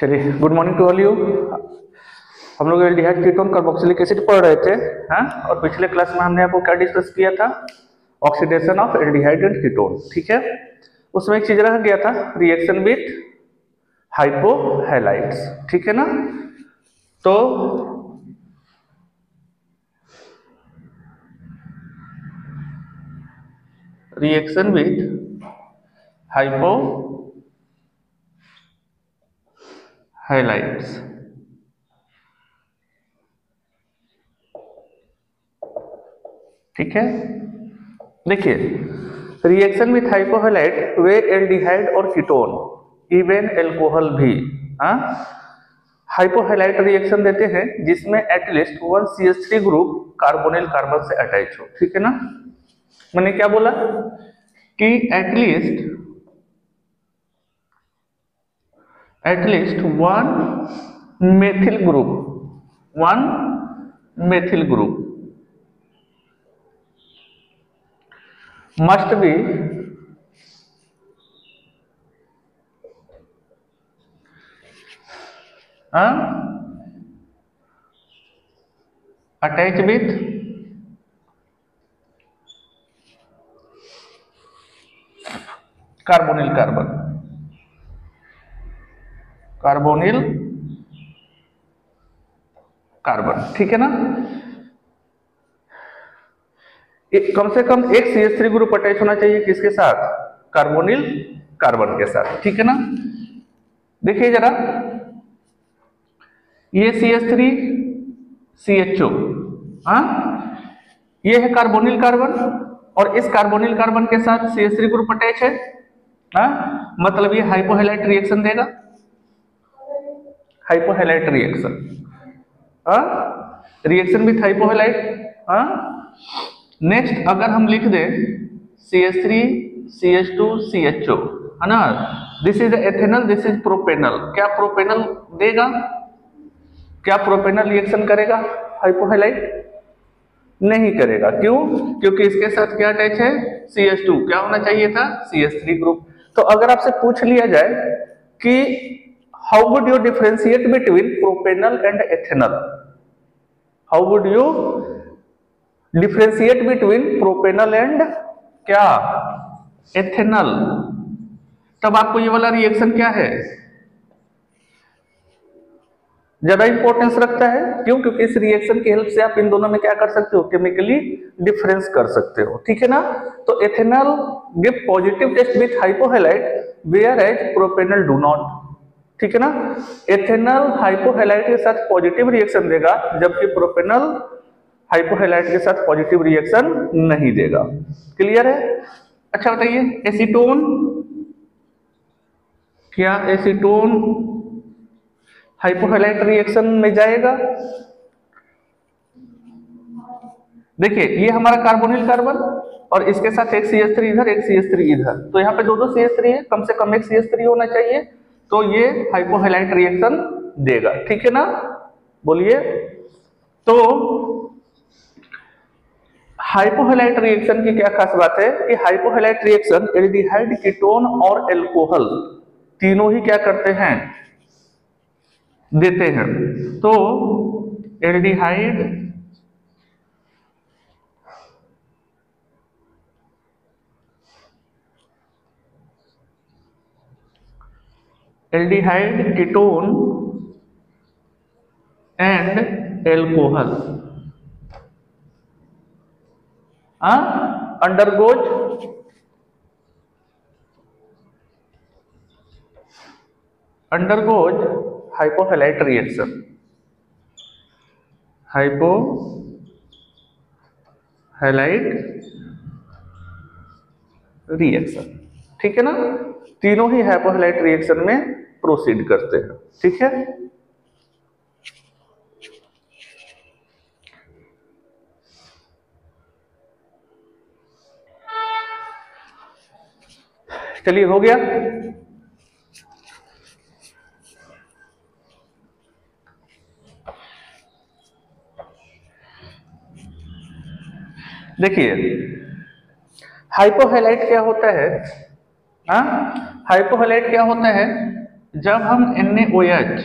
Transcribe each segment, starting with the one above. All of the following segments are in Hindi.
चलिए, good morning to all you. हम लोग एल्डिहाइड कीटोन कार्बोक्सिलिक एसिड पढ़ रहे थे। हाँ, और पिछले क्लास में हमने आपको क्या डिस्कस किया था? Oxidation of aldehyde and ketone. ठीक है, उसमें एक चीज रह गया था, रिएक्शन विथ हाइपोहैलाइड्स। ठीक है ना? तो रिएक्शन विथ हाइपोहैलाइड्स, ठीक है। देखिए, रिएक्शन विथ हाइपोहैलाइड वे एल्डिहाइड और कीटोन इवन एल्कोहल भी हाइपोहैलाइड रिएक्शन देते हैं जिसमें at least 1 CH3 group carbonyl carbon से अटैच हो। ठीक है ना? मैंने क्या बोला कि at least 1 methyl group must be attached with carbonyl carbon. ठीक है ना? कम से कम एक CH3 ग्रुप अटैच होना चाहिए किसके साथ? कार्बोनिल कार्बन के साथ। ठीक है ना? देखिए जरा, ये CH3 CHO, ये है कार्बोनिल कार्बन और इस कार्बोनिल कार्बन के साथ CH3 ग्रुप अटैच है। मतलब ये हाइपोहैलाइड रिएक्शन देगा, हाइपोहैलाइड रिएक्शन विथ हाइपोहैलाइड। नेक्स्ट अगर हम लिख दें CH3 CH2 CHO, है ना, this is ethanal, this is propanal, क्या प्रोपेनल देगा? क्या प्रोपेनल रिएक्शन करेगा हाइपोहैलाइड? नहीं करेगा। क्यों? क्योंकि इसके साथ क्या अटैच है? CH2, क्या होना चाहिए था? CH3 group. तो अगर आपसे पूछ लिया जाए कि how would you differentiate between propanal and ethanal, how would you differentiate between propanal and क्या? एथेनल, तब आपको ये वाला रिएक्शन क्या है? ज्यादा इंपॉर्टेंस रखता है। क्यों? क्योंकि इस रिएक्शन की हेल्प से आप इन दोनों में क्या कर सकते हो? केमिकली डिफरेंस कर सकते हो। ठीक है ना? तो ethanal give positive test with hypohalide where as propanal do not. ठीक है ना? एथेनल हाइपोहैलाइड के साथ पॉजिटिव रिएक्शन देगा जबकि प्रोपेनल हाइपोहैलाइड के साथ पॉजिटिव रिएक्शन नहीं देगा। क्लियर है? अच्छा बताइए, एसीटोन, क्या एसीटोन हाइपोहैलाइड रिएक्शन में जाएगा? देखिए, ये हमारा कार्बोनिल कार्बन और इसके साथ एक CH3 इधर, एक CH3 इधर, तो यहाँ पे दो CH3 है, कम से कम एक CH3 होना चाहिए, तो ये हाइपोहैलाइड रिएक्शन देगा। ठीक है ना? बोलिए। तो हाइपोहैलाइड रिएक्शन की क्या खास बात है कि हाइपोहैलाइड रिएक्शन एल्डिहाइड, कीटोन और एल्कोहल तीनों ही क्या करते हैं? देते हैं। तो aldehyde ketone and alcohol undergoes hypohalide reaction, ठीक है ना? तीनों ही हाइपोहैलाइड रिएक्शन में प्रोसीड करते हैं। ठीक है? चलिए, हो गया। देखिए, हाइपोहैलाइड क्या होता है? हाइपोहैलाइड क्या होता है? जब हम NaOH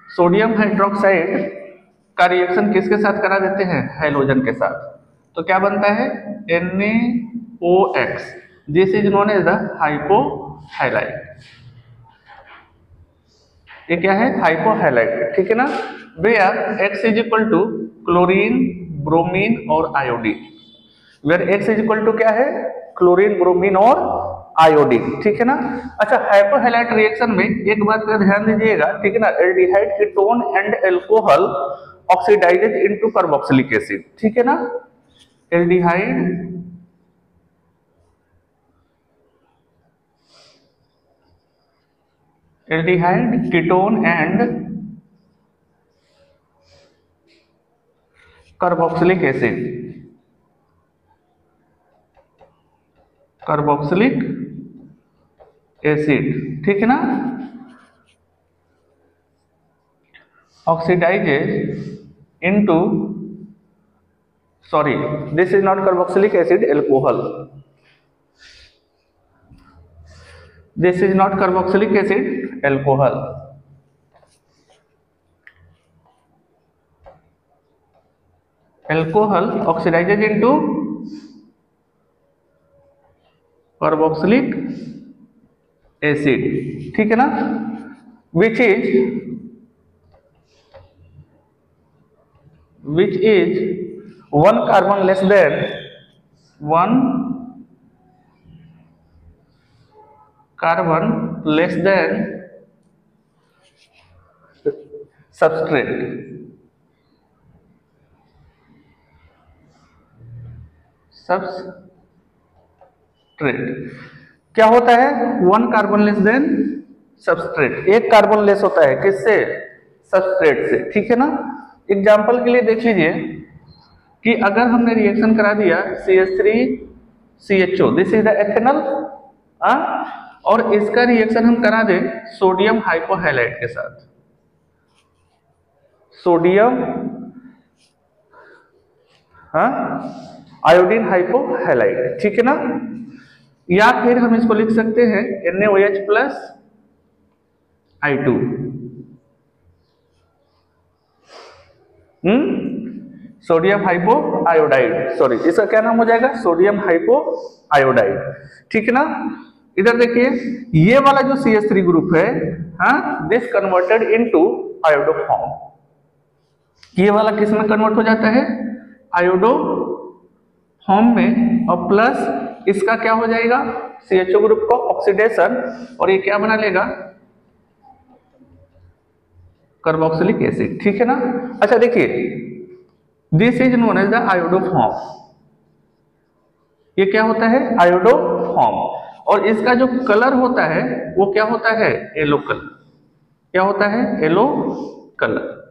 सोडियम हाइड्रोक्साइड का रिएक्शन किसके साथ करा देते हैं, हैलोजन के साथ, तो क्या बनता है NaOX। This is known as the hypohalide. ये क्या है, हाइपोहैलाइड, ठीक है ना। Where X is equal to chlorine, bromine और iodine. Where X is equal to क्या है, क्लोरीन, ब्रोमीन और आयोडीन, ठीक है ना। अच्छा, हाइपोहैलाइड रिएक्शन में एक बात का ध्यान दीजिएगा, ठीक है ना, aldehyde ketone and alcohol oxidises into carboxylic acid, ठीक है ना। Aldehyde ketone and carboxylic acid, carboxylic acid, ठीक है ना, oxidises into, sorry this is not carboxylic acid, alcohol, this is not carboxylic acid, alcohol. Alcohol oxidises into carboxylic acid, ठीक है ना, which is one carbon less than substrate, क्या होता है, one carbon less than substrate, एक कार्बन लेस होता है किससे, सबस्ट्रेट से, ठीक है ना। एग्जाम्पल के लिए देख लीजिए कि अगर हमने रिएक्शन करा दिया CH3CHO, this is the ethanol, और इसका रिएक्शन हम करा दें सोडियम हाइपोहैलाइड के साथ, सोडियम आयोडीन हाइपोहैलाइड, ठीक है ना। या फिर हम इसको लिख सकते हैं NaOH plus I2, sodium hypo iodide, sorry इसका क्या नाम हो जाएगा, सोडियम हाइपो आयोडाइड, ठीक है ना। इधर देखिए ये वाला जो CH3 ग्रुप है, this converted into iodo form, ये वाला किस में कन्वर्ट हो जाता है, आयोडो फॉर्म में, और प्लस इसका क्या हो जाएगा, CHO ग्रुप को ऑक्सीडेशन, और ये क्या बना लेगा, कार्बोक्सिलिक एसिड, ठीक है ना। अच्छा देखिए, this is known as the iodoform, ये क्या होता है, आयोडो फॉर्म, और इसका जो कलर होता है वो क्या होता है, येलो कलर, क्या होता है, येलो कलर,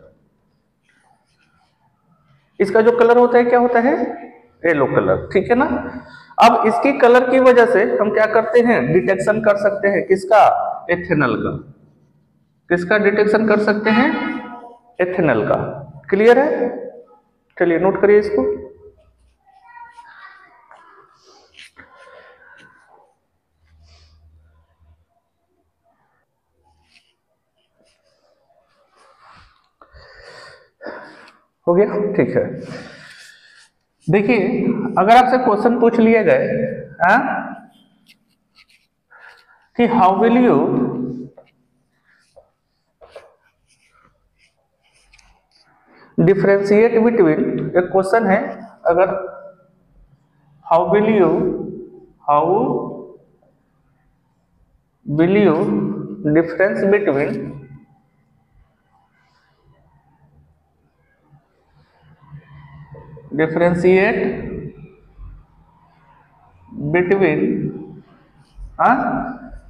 इसका जो कलर होता है क्या होता है, येलो कलर, ठीक है ना। अब इसकी कलर की वजह से हम क्या करते हैं, डिटेक्शन कर सकते हैं किसका, एथेनॉल का, किसका डिटेक्शन कर सकते हैं, एथेनॉल का, क्लियर है। चलिए नोट करिए इसको, हो गया, ठीक है। देखिए अगर आपसे क्वेश्चन पूछ लिए गए कि how will you differentiate between, एक क्वेश्चन है, अगर how will you difference between differentiate between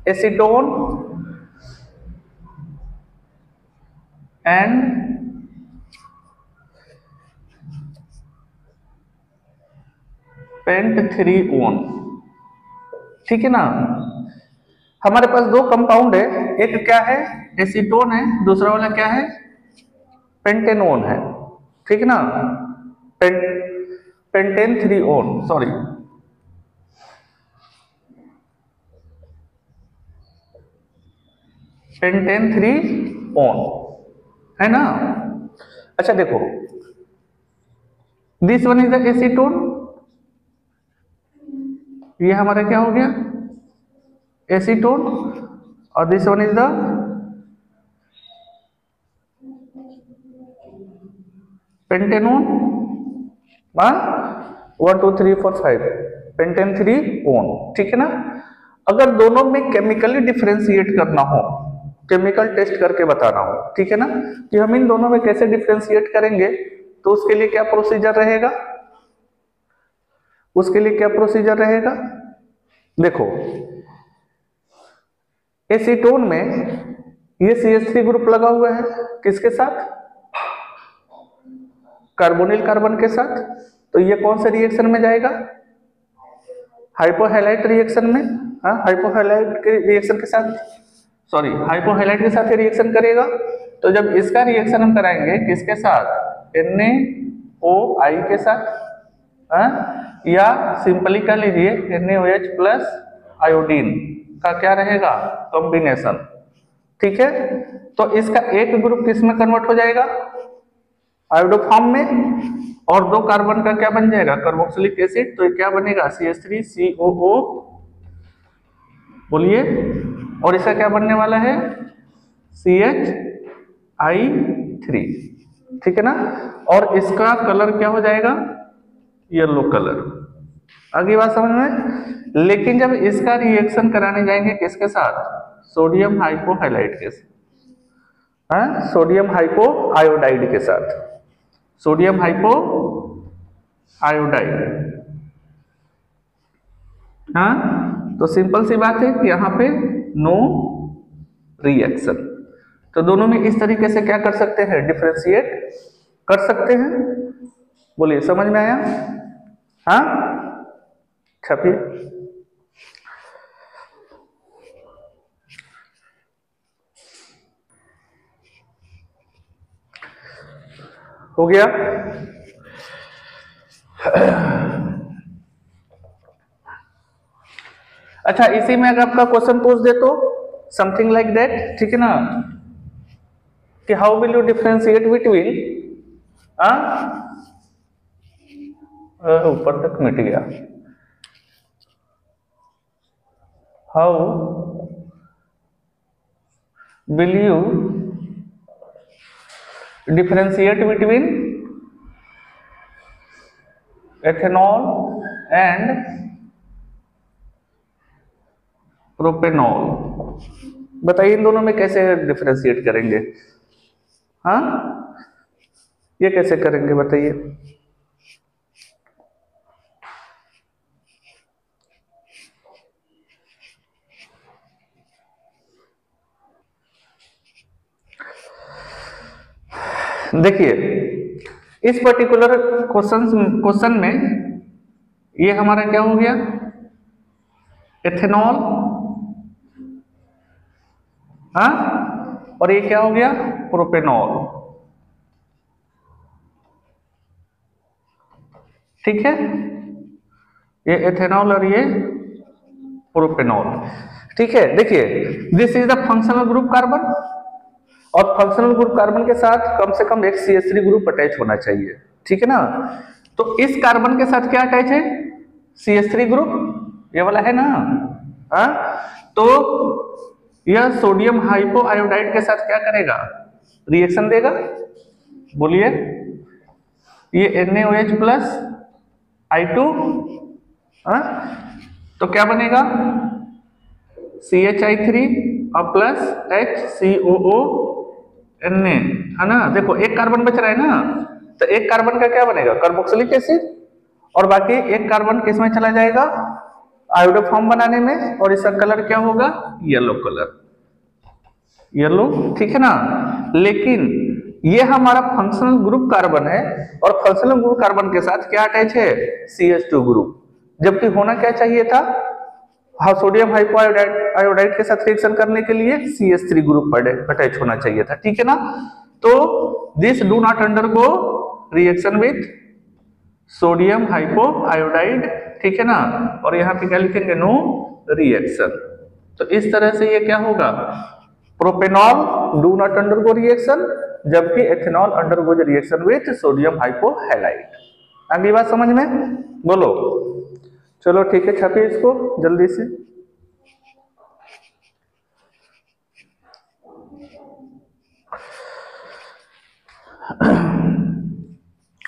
acetone and पेंट3-ON, ठीक है ना। हमारे पास दो कंपाउंड है, एक क्या है, एसीटोन है, दूसरा वाला क्या है, पेंटेनोन है, ठीक है ना, पेंटेन3-ON, सॉरी, पेंटेन 3 ऑन, है ना। अच्छा देखो, this one is the acetone, ये हमारा क्या हो गया एसीटोन, और this one is the pentanone. 1 2 3 4 5 pentane 3 own, ठीक है ना। अगर दोनों में केमिकली डिफरेंशिएट करना हो, केमिकल टेस्ट करके बताना हो, ठीक है ना, कि हम इन दोनों में कैसे डिफरेंशिएट करेंगे, तो उसके लिए क्या प्रोसीजर रहेगा, उसके लिए क्या प्रोसीजर रहेगा। देखो एसीटोन में ये CH3 ग्रुप लगा हुआ है, किसके साथ, कार्बोनिल कार्बन के साथ, तो ये कौन से रिएक्शन में जाएगा, हाइपोहैलाइड रिएक्शन में। हाँ, हाइपोहैलाइड के रिएक्शन के साथ, सॉरी हाइपोहैलाइड के साथ ये रिएक्शन करेगा। तो जब इसका रिएक्शन हम कराएंगे किसके साथ, NaOI के साथ, हाँ? या सिंपली कर लीजिए NaOH प्लस आयोडीन का क्या रहेगा कॉम्बिनेशन, ठीक है। तो इसका एक ग्रुप किस में कन्वर्ट हो जाएगा, आयोडो फॉर्म में, और दो कार्बन का क्या बन जाएगा कार्बोक्सिलिक एसिड, तो ये क्या बनेगा CH3COO, बोलिए, और इसका क्या बनने वाला है CHI3, ठीक है ना। और इसका कलर क्या हो जाएगा येलो कलर, आगे बात समझ में। लेकिन जब इसका रिएक्शन कराने जाएंगे किसके साथ, सोडियम हाइपोहैलाइड के साथ, हाँ? सोडियम हाइपो आयोडाइड के साथ, सोडियम हाइपो आयोडाइड, हाँ। तो सिंपल सी बात है कि यहाँ पे नो रिएक्शन। तो दोनों में इस तरीके से क्या कर सकते हैं, डिफरेंशिएट कर सकते हैं। बोलिए समझ में आया, हाँ। छपिए, हो गया। अच्छा, इसी में अगर आपका क्वेश्चन पूछ दे तो समथिंग लाइक दैट, ठीक है ना, कि how will you differentiate between, ऊपर तक मिट गया, how will you differentiate between ethanol and propanol, बताइए इन दोनों में कैसे डिफरेंशिएट करेंगे, हाँ, ये कैसे करेंगे बताइए। देखिए इस पर्टिकुलर क्वेश्चन में ये हमारा क्या हो गया एथेनॉल, हाँ, और ये क्या हो गया प्रोपेनॉल, ठीक है, ये एथेनॉल और ये प्रोपेनॉल, ठीक है। देखिए this is the functional group carbon, और फंक्शनल ग्रुप कार्बन के साथ कम से कम एक CH3 ग्रुप अटैच होना चाहिए, ठीक है ना। तो इस कार्बन के साथ क्या अटैच है CH3 ग्रुप, ये वाला है ना, हाँ। तो यह सोडियम हाइपो आयोडाइड के साथ क्या करेगा रिएक्शन देगा, बोलिए, ये NaOH प्लस I2, हाँ, तो क्या बनेगा CHI3 और प्लस HCOO Na, है ना। देखो एक कार्बन बच रहा है ना, तो एक कार्बन का क्या बनेगा कार्बोक्सिलिक एसिड, और बाकी एक कार्बन किस में चला जाएगा आयोडो फॉर्म बनाने में, और इसका कलर क्या होगा येलो कलर, येलो, ठीक है ना। लेकिन ये हमारा फंक्शनल ग्रुप कार्बन है, और फंक्शनल ग्रुप कार्बन के साथ क्या अटैच है CH2 ग्रुप, जबकि होना क्या चाहिए था, हाँ, सोडियम हाइपोआयोडाइड के साथ रिएक्शन करने के लिए CH3 ग्रुप अटैच होना चाहिए था, ठीक है ना। तो this do not undergo reaction with sodium hypoiodide, ठीक है ना, और यहाँ पे क्या लिखेंगे नो रिएक्शन। तो इस तरह से ये क्या होगा propanol do not undergo reaction, जबकि ethanol undergoes reaction with sodium hypohalide. अगली बात समझ में, बोलो। चलो ठीक है, छापिए इसको जल्दी से।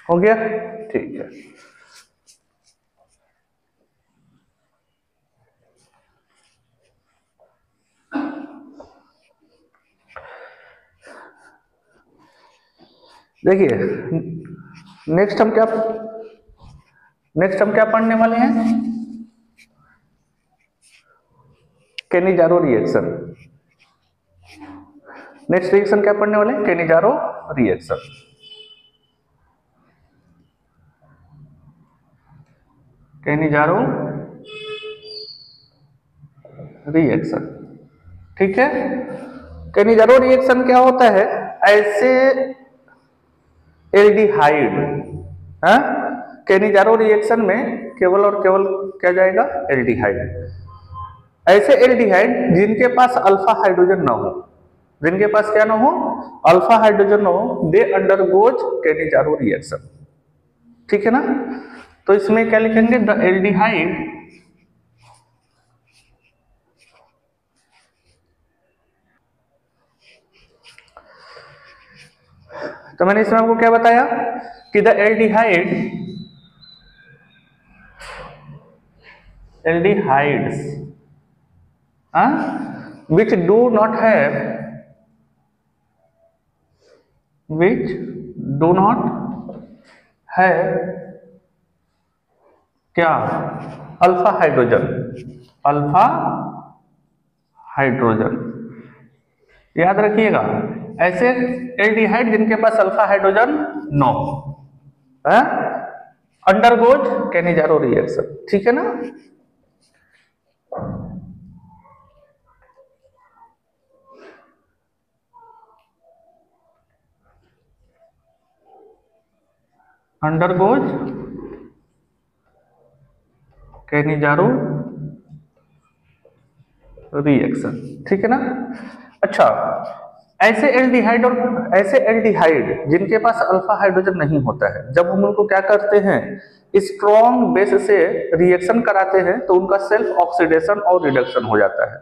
हो गया, ठीक है। देखिए नेक्स्ट हम क्या पढ़ने वाले हैं, केनिजारो रिएक्शन। नेक्स्ट रिएक्शन क्या पढ़ने वाले हैं, केनिजारो रिएक्शन। केनिजारो रिएक्शन, ठीक है। केनिजारो रिएक्शन क्या होता है, ऐसे एल्डिहाइड, हाँ, केनिजारो रिएक्शन में केवल और केवल क्या जाएगा, एल्डिहाइड। ऐसे एल्डिहाइड जिनके पास अल्फा हाइड्रोजन ना हो, जिनके पास क्या ना हो, अल्फा हाइड्रोजन ना हो, दे अंडरगोज केनिजारो रिएक्शन, ठीक है ना। तो इसमें क्या लिखेंगे, द एल्डिहाइड तो मैंने इसमें आपको क्या बताया कि the aldehydes which do not have क्या, अल्फा हाइड्रोजन, याद रखिएगा। ऐसे एल्डिहाइड जिनके पास अल्फा हाइड्रोजन नो है, अंडरगोज केनिजारो रिएक्शन, ठीक है ना। अंडरगोज केनिजारो रिएक्शन, ठीक है ना। अच्छा, ऐसे एल्डिहाइड और ऐसे एल्डिहाइड जिनके पास अल्फा हाइड्रोजन नहीं होता है, जब हम उनको क्या करते हैं, स्ट्रॉन्ग बेस से रिएक्शन कराते हैं, तो उनका सेल्फ ऑक्सीडेशन और रिडक्शन हो जाता है।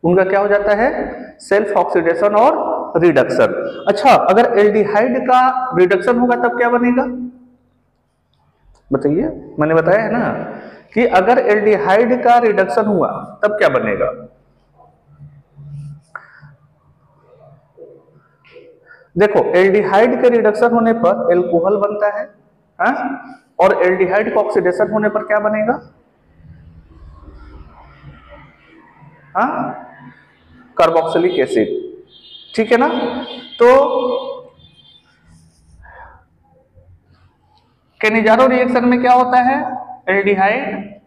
उनका क्या हो जाता है, सेल्फ ऑक्सीडेशन और रिडक्शन। अच्छा, अगर एल्डिहाइड का रिडक्शन होगा तब क्या बनेगा, बताइए। मैंने बताया है ना कि अगर एल्डिहाइड का रिडक्शन हुआ तब क्या बनेगा। देखो, एल्डिहाइड के रिडक्शन होने पर एल्कोहल बनता है, हा? और एल्डिहाइड का ऑक्सीडेशन होने पर क्या बनेगा, कार्बोक्सिलिक एसिड, ठीक है ना। तो केनिजारो रिएक्शन में क्या होता है, aldehyde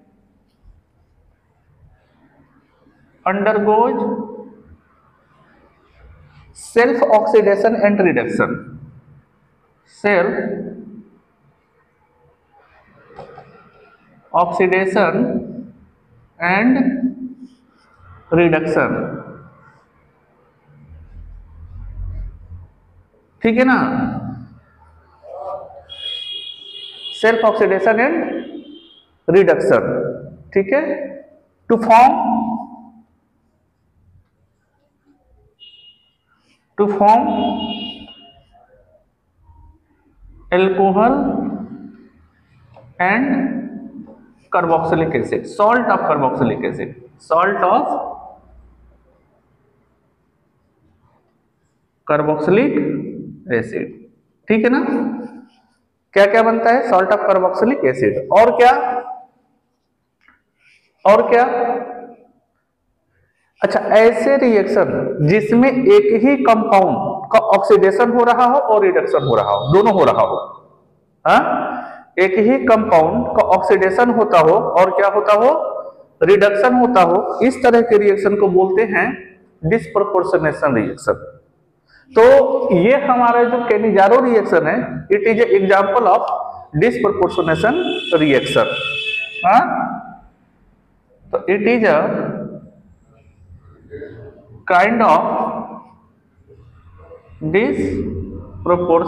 undergoes self oxidation and reduction, self oxidation and reduction, ठीक है ना। सेल्फ ऑक्सीडेशन एंड रिडक्शन, ठीक है, to form alcohol and carboxylic acid, salt of carboxylic acid, salt of carboxylic acid, ठीक है ना। क्या क्या बनता है, सॉल्ट ऑफ कार्बोक्सिलिक एसिड, और क्या, अच्छा, ऐसे रिएक्शन जिसमें एक ही कंपाउंड का ऑक्सीडेशन हो रहा हो और रिडक्शन हो रहा हो, दोनों हो रहा हो, एक ही कंपाउंड का ऑक्सीडेशन होता हो और क्या होता हो, रिडक्शन होता हो, इस तरह के रिएक्शन को बोलते हैं डिस्प्रोपोर्शनेशन रिएक्शन। तो ये हमारा जो केनिजारो रिएक्शन है, it is example of disproportionation reaction. तो it is a kind of disproportionation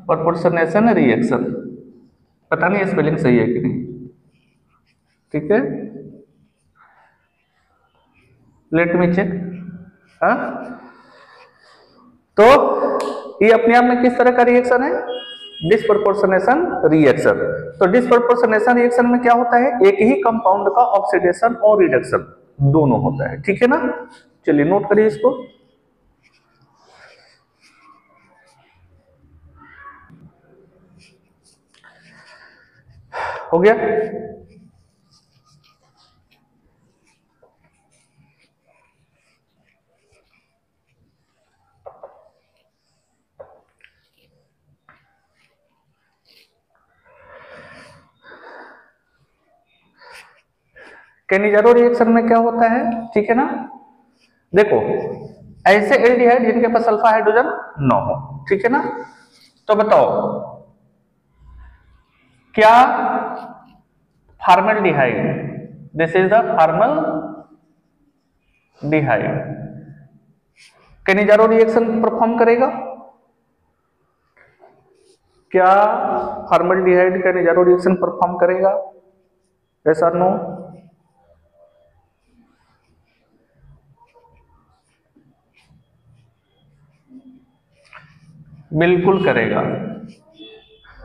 proportionation reaction, पता नहीं स्पेलिंग सही है कि नहीं, ठीक है, लेट मी चेक। हाँ, तो ये अपने आप में किस तरह का रिएक्शन है? Disproportionation reaction. तो डिसप्रोपोर्शनेशन रिएक्शन में क्या होता है? एक ही कंपाउंड का ऑक्सीडेशन और रिडक्शन दोनों होता है, ठीक है ना। चलिए नोट करिए इसको। हो गया? कैनिजारो रिएक्शन में क्या होता है, ठीक है ना। देखो, ऐसे एल्डिहाइड जिनके पास अल्फा हाइड्रोजन न हो, ठीक है ना। तो बताओ, क्या formaldehyde, this is the formaldehyde, Cannizzaro reaction perform करेगा? क्या फॉर्मल्डिहाइड कैनिजारो रिएक्शन परफॉर्म करेगा? यस और नो? बिल्कुल करेगा,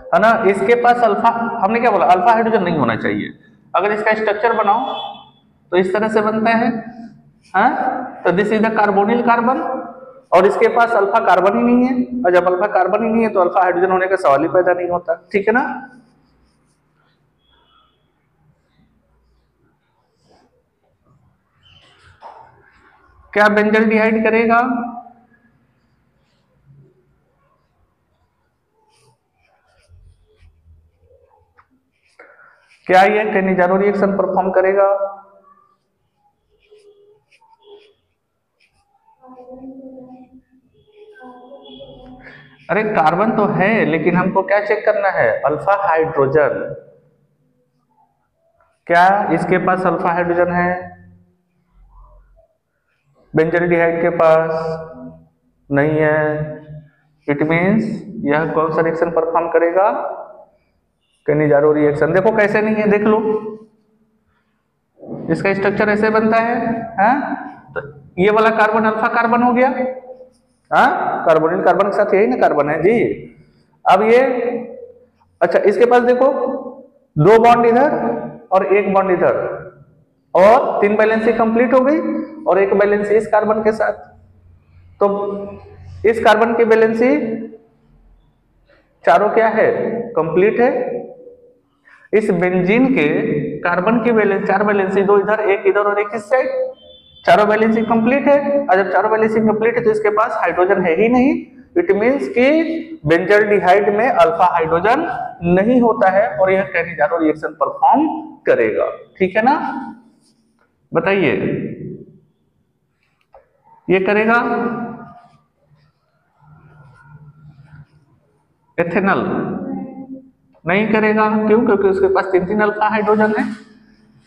है ना। इसके पास अल्फा, हमने क्या बोला, अल्फा हाइड्रोजन नहीं होना चाहिए। अगर इसका स्ट्रक्चर बनाओ तो इस तरह से बनता है, हाँ? तो this is the carbonyl carbon, और इसके पास अल्फा कार्बन ही नहीं है, और जब अल्फा कार्बन ही नहीं है तो अल्फा हाइड्रोजन होने का सवाल ही पैदा नहीं होता, ठीक है ना। क्या बेंजल्डिहाइड करेगा? क्या ये कैनिजारो रिएक्शन परफॉर्म करेगा? अरे कार्बन तो है, लेकिन हमको क्या चेक करना है? Alpha hydrogen. क्या इसके पास अल्फा हाइड्रोजन है? बेंजल्डिहाइड के पास नहीं है। इट मीन्स यह कौन सा रिएक्शन परफॉर्म करेगा? Cannizzaro reaction. देखो कैसे नहीं है, देख लो, इसका स्ट्रक्चर ऐसे बनता है, हाँ? तो ये वाला कार्बन अल्फा कार्बन हो गया, हाँ, कार्बोनिल कार्बन के साथ यही ना कार्बन है जी। अब ये, अच्छा, इसके पास देखो, दो बॉन्ड इधर और एक बॉन्ड इधर, और तीन वैलेंसी कंप्लीट हो गई, और एक वैलेंसी इस कार्बन के साथ। तो इस कार्बन की वैलेंसी चारों क्या है? कंप्लीट है। इस बेंजीन के कार्बन की वैलेंसी, चार वैलेंसी, दो इधर एक इधर और एक इस साइड, चारों वैलेंसी कंप्लीट है। और जब चारों वैलेंसी कंप्लीट है तो इसके पास हाइड्रोजन है ही नहीं। इट मींस कि बेंजल्डिहाइड में अल्फा हाइड्रोजन नहीं होता है, और यह कैनिजारो रिएक्शन परफॉर्म करेगा, ठीक है ना। बताइए, ये करेगा? एथेनॉल नहीं करेगा, क्यों? क्योंकि उसके पास तीन तीन अल्फा हाइड्रोजन है।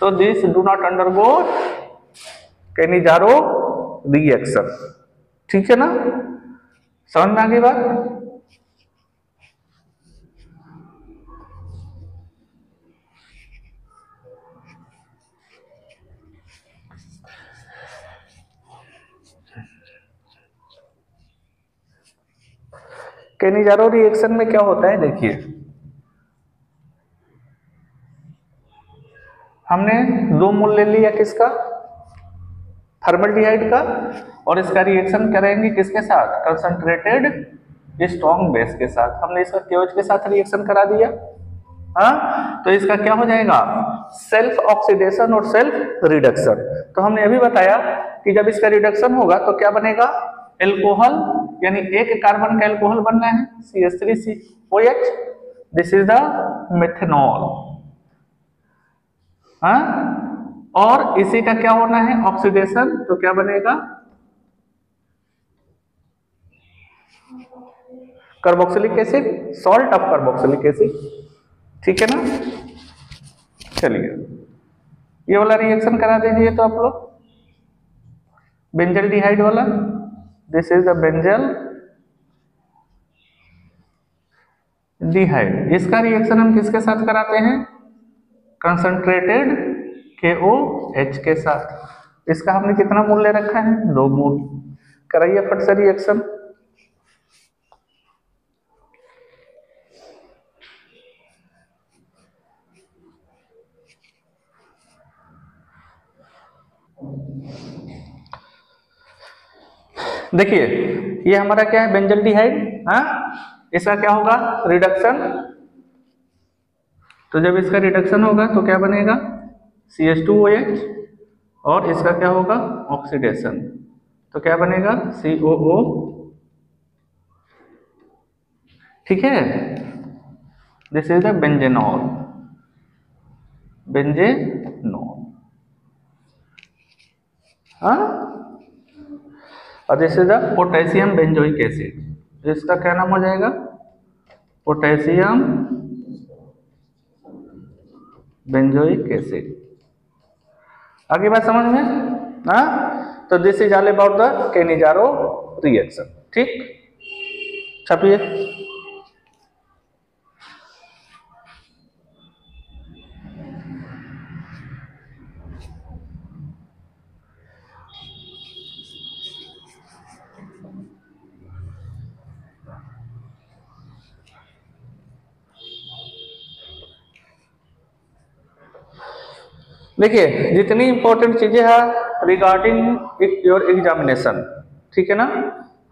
तो this do not undergo Cannizzaro reaction, ठीक है ना। समझ में आ गई बात? कैनिजारो रिएक्शन में क्या होता है, देखिए, हमने दो मोल ले लिया किसका? फॉर्मल्डिहाइड का, और इसका रिएक्शन करेंगे किसके साथ? कंसंट्रेटेड स्ट्रॉन्ग बेस के साथ। हमने इसका KOH के साथ रिएक्शन करा दिया, हाँ? तो इसका क्या हो जाएगा? सेल्फ ऑक्सीडेशन और सेल्फ रिडक्शन। तो हमने अभी बताया कि जब इसका रिडक्शन होगा तो क्या बनेगा? एल्कोहल, यानी एक कार्बन का एल्कोहल बनना है, CH3COH, this is the methanol, हाँ? और इसी का क्या होना है? ऑक्सीडेशन। तो क्या बनेगा? Carboxylic acid, salt of carboxylic acid, ठीक है ना। चलिए ये वाला रिएक्शन करा दीजिए तो आप लोग, बेंजल डिहाइड वाला। This is the benzaldehyde. इसका रिएक्शन हम किसके साथ कराते हैं? कंसंट्रेटेड KOH के साथ। इसका हमने कितना मोल ले रखा है? 2 मोल। कराइए फट से रिएक्शन। देखिए ये हमारा क्या है? बेंजल डिहाइड। हाँ, इसका क्या होगा? रिडक्शन। तो जब इसका रिडक्शन होगा तो क्या बनेगा? CH2OH। और इसका क्या होगा? ऑक्सीडेशन। तो क्या बनेगा? COO। ठीक है, दिस इज द बेंजेनॉल, बेंजेनॉल। हाँ, और this is the potassium benzoic acid. इसका क्या नाम हो जाएगा? Potassium benzoic acid. आगे बात समझ में? हाँ, तो this is all about the Cannizzaro reaction. ठीक, छपिए। देखिए जितनी इंपॉर्टेंट चीजें हैं रिगार्डिंग योर एग्जामिनेशन, ठीक है ना,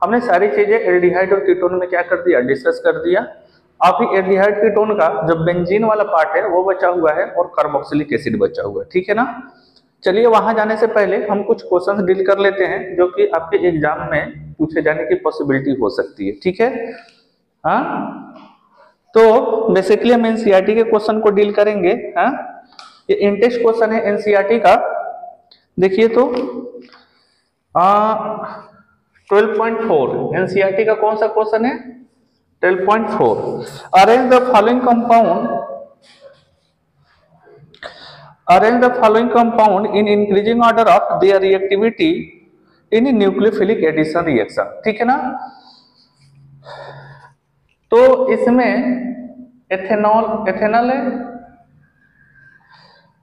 हमने सारी चीजें एल्डिहाइड और कीटोन में क्या कर दिया? डिस्कस कर दिया। अभी एल्डिहाइड कीटोन का जो बेंजीन वाला पार्ट है वो बचा हुआ है और कार्बोक्सिलिक एसिड बचा हुआ है, ठीक है ना। चलिए वहां जाने से पहले हम कुछ क्वेश्चंस डील कर लेते हैं जो कि आपके एग्जाम में पूछे जाने की पॉसिबिलिटी हो सकती है, ठीक है। हाँ, तो बेसिकली हम एनसीईआरटी के क्वेश्चन को डील करेंगे। हाँ, ये इंटेस्ट क्वेश्चन है एनसीईआरटी का। देखिए तो 12.4 एनसीईआरटी का कौन सा क्वेश्चन है? 12.4। Arrange the following compound in increasing order of their reactivity in nucleophilic addition reaction, ठीक है ना। तो इसमें एथेनॉल है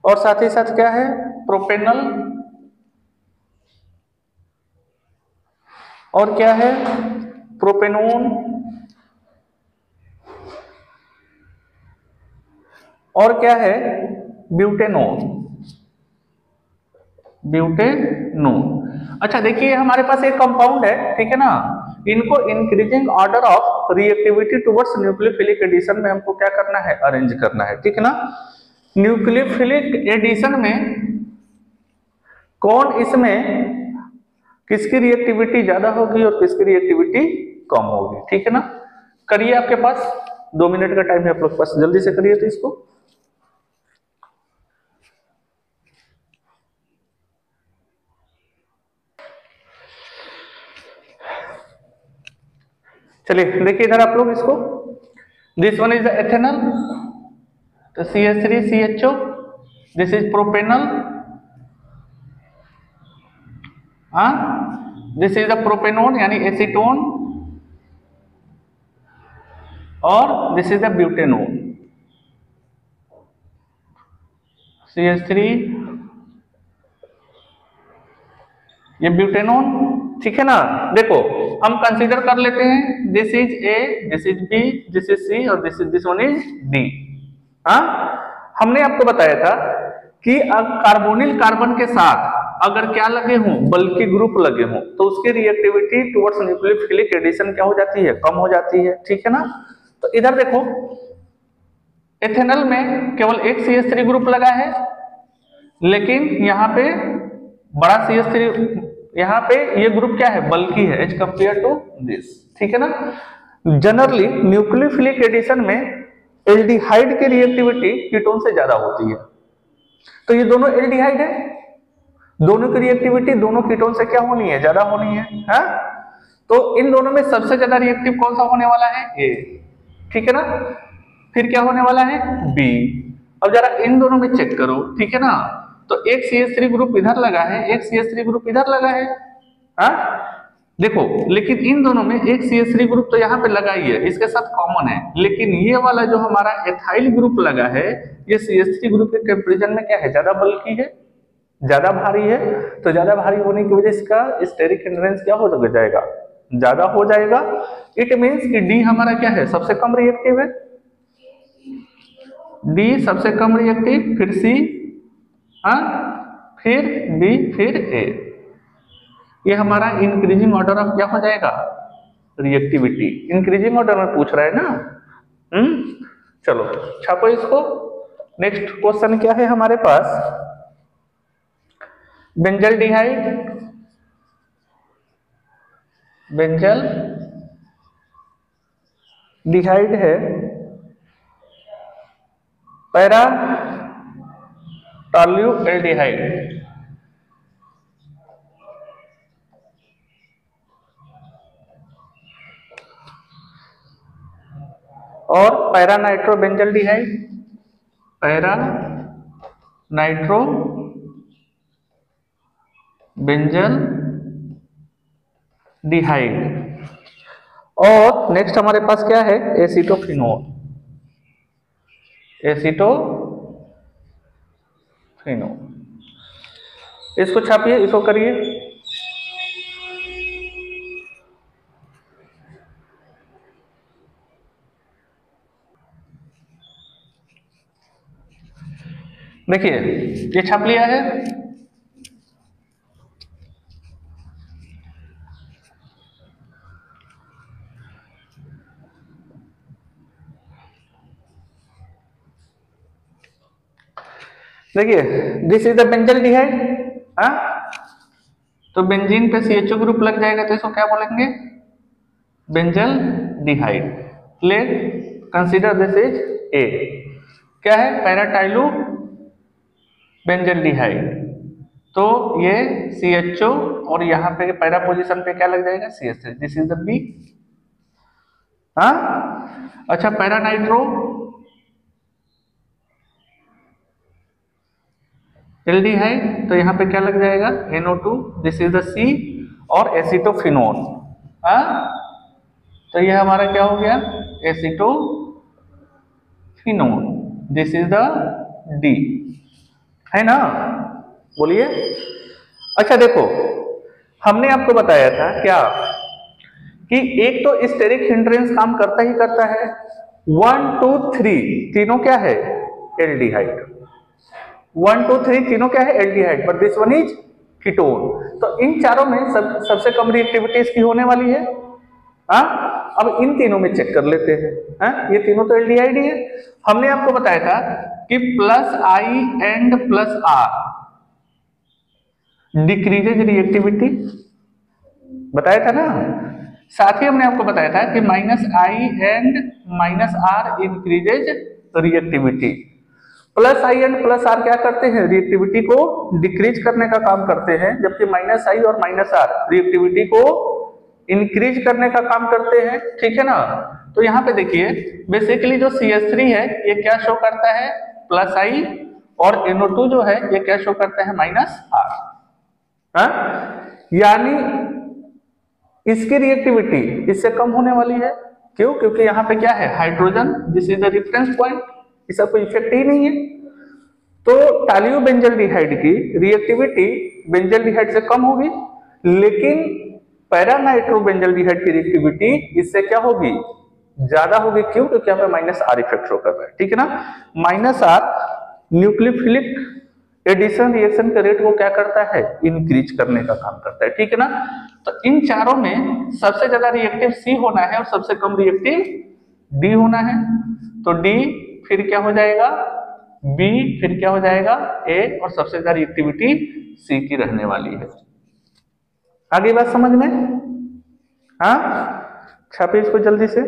और साथ ही साथ क्या है? प्रोपेनल, और क्या है? प्रोपेनोन, और क्या है? ब्यूटेनोन। अच्छा देखिए हमारे पास एक कंपाउंड है, ठीक है ना, इनको increasing order of reactivity towards nucleophilic addition में हमको क्या करना है? अरेंज करना है, ठीक है ना। न्यूक्लियोफिलिक एडिशन में कौन इसमें किसकी रिएक्टिविटी ज्यादा होगी और किसकी रिएक्टिविटी कम होगी, ठीक है ना। करिए, आपके पास 2 मिनट का टाइम है, आप लोग पास जल्दी से करिए तो इसको। चलिए देखिए इधर आप लोग इसको, this one is the ethanol, तो CH3CHO, this is propanal, this is the propanone यानी एसीटोन, और this is the butanone, CH3, ये ब्यूटेनोन, ठीक है ना। देखो हम कंसीडर कर लेते हैं this is A, this is B, this is C और दिस वन इज D। हाँ, हमने आपको बताया था कि कार्बोनिल कार्बन के साथ अगर क्या लगे हों? बल्कि ग्रुप लगे हों तो उसकी रिएक्टिविटी टुवर्ड्स न्यूक्लियोफिलिक एडिशन क्या हो जाती है? कम हो जाती है, ठीक है ना। तो इधर देखो एथेनॉल में केवल एक CH3 ग्रुप लगा है, लेकिन यहाँ पे बड़ा CH3, यहाँ पे ये ग्रुप क्या है? बल्कि है एज कंपेयर टू दिस, ठीक है ना। जनरली न्यूक्लियोफिलिक एडिशन में एल्डिहाइड की रिएक्टिविटी कीटोन से ज्यादा होती है। तो ये दोनों एल्डिहाइड है, दोनों की रिएक्टिविटी दोनों कीटोन से क्या होनी है? ज्यादा होनी है, हाँ? तो इन दोनों में सबसे ज्यादा रिएक्टिव कौन सा होने वाला है? A, ठीक है ना। फिर क्या होने वाला है? B, अब जरा इन दोनों में चेक करो, ठीक है ना। तो एक CH3 ग्रुप इधर लगा है, एक CH3 ग्रुप इधर लगा है, हाँ देखो, लेकिन इन दोनों में एक CH3 ग्रुप तो यहाँ पे लगा ही है, इसके साथ कॉमन है, लेकिन ये वाला जो हमारा एथाइल ग्रुप लगा है, ये CH3 ग्रुप के कंपैरिजन में क्या है, ज्यादा बल्की है, ज्यादा भारी है। तो ज्यादा भारी होने की वजह से इसका स्टेरिक हिंड्रेंस क्या हो जाएगा, ज्यादा हो जाएगा। इट मींस कि डी हमारा क्या है, सबसे कम रिएक्टिव है, डी सबसे कम रिएक्टिव, फिर सी, हाँ फिर बी, फिर ए। ये हमारा इंक्रीजिंग ऑर्डर ऑफ क्या हो जाएगा, रिएक्टिविटी। इंक्रीजिंग ऑर्डर में पूछ रहा है ना। चलो छापो इसको। नेक्स्ट क्वेश्चन क्या है हमारे पास, बेंजल डिहाइड, बेंजल डिहाइड है पैरा टॉल्यूएल्डिहाइड, और para nitro benzaldehyde, para nitro benzaldehyde. और नेक्स्ट हमारे पास क्या है, एसीटोफिनोल, एसीटोफिनोल। इसको छापिए, इसको करिए। देखिए ये छाप लिया है, देखिए दिस इज द बेंजल डिहाइड, हाँ तो बेंजीन पे CHO ग्रुप लग जाएगा तो इसको क्या बोलेंगे, benzaldehyde. Clear, consider this is a, क्या है, पैराटाइलो बेंजल डिहाइड। तो ये CHO और यहाँ पे पैरा पोजीशन पे क्या लग जाएगा, CH3, this is the B. हाँ अच्छा, पैरा नाइट्रो एल्डिहाइड, तो यहाँ पे क्या लग जाएगा, NO2, this is the C, और एसिटोफिनोल, हाँ तो यह हमारा क्या हो गया, एसिटोफिनोल, दिस इज द D, है ना, बोलिए। अच्छा देखो, हमने आपको बताया था क्या कि एक तो स्टेरिक हिंड्रेंस काम करता ही करता है, 1 2 3 तीनों क्या है, एल्डिहाइड, 1 2 3 तीनों क्या है, aldehyde, but this one is ketone. तो इन चारों में सबसे कम रिएक्टिविटी इसकी होने वाली है। हाँ अब इन तीनों में चेक कर लेते हैं। हाँ ये तीनों तो एल्डिहाइड ही है। हमने आपको बताया था कि +I and +R decreases reactivity, बताया था ना। साथ ही हमने आपको बताया था कि -I and -R increases reactivity. +I and +R क्या करते हैं, रिएक्टिविटी को डिक्रीज करने का काम करते हैं, जबकि -I और -R रिएक्टिविटी को इंक्रीज करने का काम करते हैं, ठीक है ना। तो यहाँ पे देखिए बेसिकली जो CH3 है ये क्या शो करता है, +I, और NO2 जो है ये क्या शो करता है, -R। हाँ यानी इसकी रिएक्टिविटी इससे कम होने वाली है, क्यों, क्योंकि यहाँ पे क्या है, hydrogen, this is the reference point, इसका कोई इफेक्ट ही नहीं है। तो टॉल्यू बेंजल डिहाइड की रिएक्टिविटी बेंजल डिहाइड से कम होगी, लेकिन पैरा नाइट्रो बेंजल डिहाइड की रिएक्टिविटी इससे क्या होगी, ज्यादा होगी, क्यों, क्योंकि यहाँ पे -R इफेक्ट शो कर रहा है, ठीक है ना। -R न्यूक्लियोफिलिक एडिशन रिएक्शन के रेट को क्या करता है, इंक्रीज करने का काम करता है, ठीक है ना। तो इन चारों में सबसे ज्यादा रिएक्टिव C होना है और सबसे कम रिएक्टिव D होना है। तो D फिर क्या हो जाएगा, B फिर क्या हो जाएगा, A, और सबसे ज्यादा रिएक्टिविटी C की रहने वाली है। आगे बात समझ में, हाँ छापे इसको जल्दी से।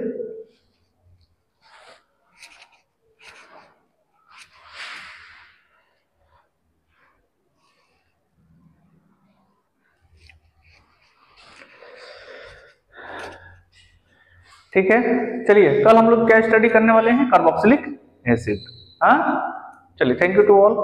ठीक है, चलिए कल हम लोग क्या स्टडी करने वाले हैं, कार्बोक्सिलिक एसिड। हाँ चलिए, थैंक यू टू ऑल।